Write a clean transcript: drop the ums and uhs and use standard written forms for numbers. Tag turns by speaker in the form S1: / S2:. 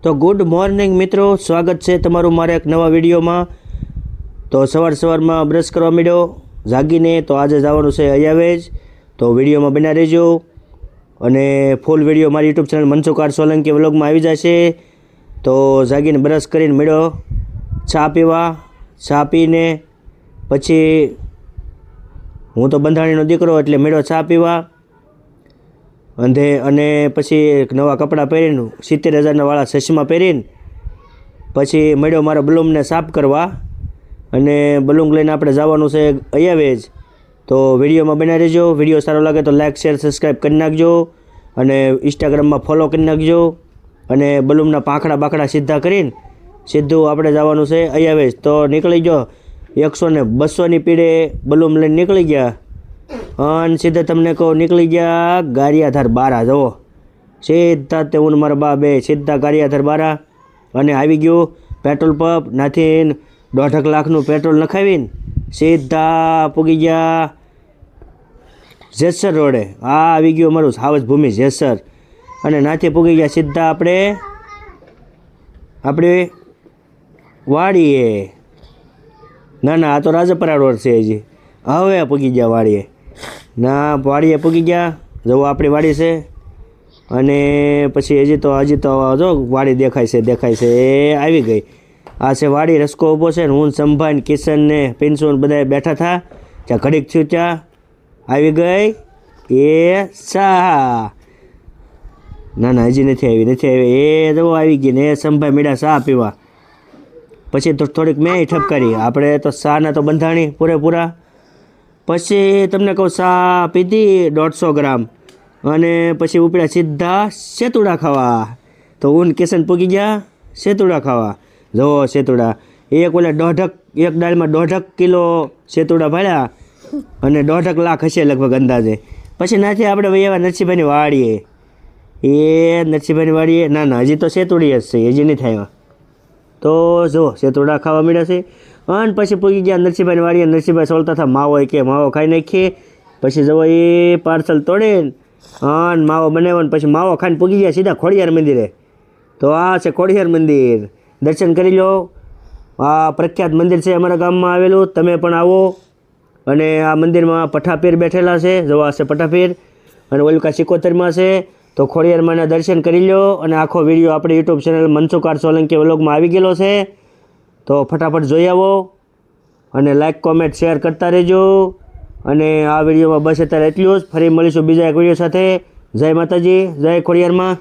S1: તો good morning મિત્રો, સ્વાગત છે તમારું મારા એક નવા વિડીયોમાં। તો સવારમાં બ્રશ કરવા માંડ્યો જાગીને। તો આજે જવાનું છે અયાવેજ, તો વિડીયોમાં બના રહેજો અને ફૂલ વિડીયો મારી YouTube channel Mansukh R Solanki વ્લોગમાં આવી જશે। તો જાગીને બ્રશ કરીને માંડ્યો ચા પીવા। ચા પીને પછી હું તો બંધાણીનો દીકરો એટલે માંડ્યો ચા પીવા અને પછી નવા કપડાં પહેરીને 70,000 વાળા ચશ્મા પહેરીને પછી મળ્યો મારા બલૂમને સાફ કરવા અને બલૂન લઈને આપણે જવાનું છે અયાવેજ। તો વિડીયોમાં બના રહેજો। વિડીયો સારો લાગે તો લાઇક શેર સબસ્ક્રાઈબ કરી નાખજો અને ઇન્સ્ટાગ્રામમાં ફોલો કરી નાખજો અને બલૂનના પાંખડા બાકડા સીધા કરીને સીધું આપણે જવાનું છે અયાવેજ। તો નીકળી ગયો 100 ને 200ની પીડે બલૂન લઈને નીકળી ગયા અને સીધા તમને કહું નીકળી ગયા ગારિયાધાર બારા। જુઓ સીધા તે હું મારા બા બે સીધા ગારિયાધાર બારા અને આવી ગયું પેટ્રોલ પંપ નાથી 1.5 લાખનું પેટ્રોલ નખાવીને સીધા પૂગી ગયા જેસર રોડે। આ આવી ગયું અમારું સાવજ ભૂમિ જેસર અને નાથી પૂગી ગયા સીધા આપણે વાડીએ। ના આ તો રાજપરા રોડ છે હજી, હવે પૂગી ગયા વાડીએ। ના વાડીએ પૂગી ગયા, જવો આપણી વાડી છે અને પછી હજી તો જો વાડી દેખાય છે એ આવી ગઈ। આ છે વાડી, રસ્કો ઊભો છે ને હું સંભાન કિશન ને પિન્સુ બધા બેઠા હતા ત્યાં ઘડીક થયું ત્યાં આવી ગઈ એ ચા। ના હજી નથી આવી એ જવો આવી ગઈ ને એ સંભાઈ મીડા ચા પીવા। પછી તો થોડીક મેં ઠપકારી, આપણે તો ચાના તો બંધાણી પૂરેપૂરા। પછી તમને કહું ચા પીધી 150 ગ્રામ અને પછી ઉપડ્યા સીધા સેતુડા ખાવા। તો ઊન કિશન પૂગી ગયા સેતુડા ખાવા। જો સેતુડા એક દાળમાં 1.5 કિલો સેતુડા ભાડ્યા અને 1.5 લાખ હશે લગભગ અંદાજે। પછી નાથી આપણે વૈયા નરસિંહભાઈની વાડીએ ના હજી તો સેતુડી જ છે, હજી નહીં થાય। તો જો સેતુડા ખાવા મળ્યા છે અને પછી પૂગી ગયા નરસિંહભાઈની વાડીએ। નરસિંહભાઈ સોલતા હતા માવો કે માવો ખાઈ નાખીએ। પછી જવો એ પાર્સલ તોડીને અને માવો બનાવ્યો પછી માવો ખાઈને પૂગી ગયા સીધા ખોડિયાર મંદિરે। તો આ છે ખોડિયાર મંદિર, દર્શન કરી લો। આ પ્રખ્યાત મંદિર છે અમારા ગામમાં આવેલું, તમે પણ આવો। અને આ મંદિરમાં પઠાપીર બેઠેલા છે, જવા છે પઠાપીર અને ઓલકા સિકોતરમાં છે। તો ખોડિયારમાંના દર્શન કરી લો અને આખો વિડીયો આપણી YouTube channel Mansukh R Solanki વ્લોગમાં આવી ગયેલો છે। તો ફટાફટ જોઈ આવો અને લાઇક કોમેન્ટ શેર કરતા રહેજો। અને આ વિડીયોમાં બસ અત્યારે એટલું જ, ફરી મળીશું બીજા એક વિડીયો સાથે। જય માતાજી, જય ખોડિયારમાં।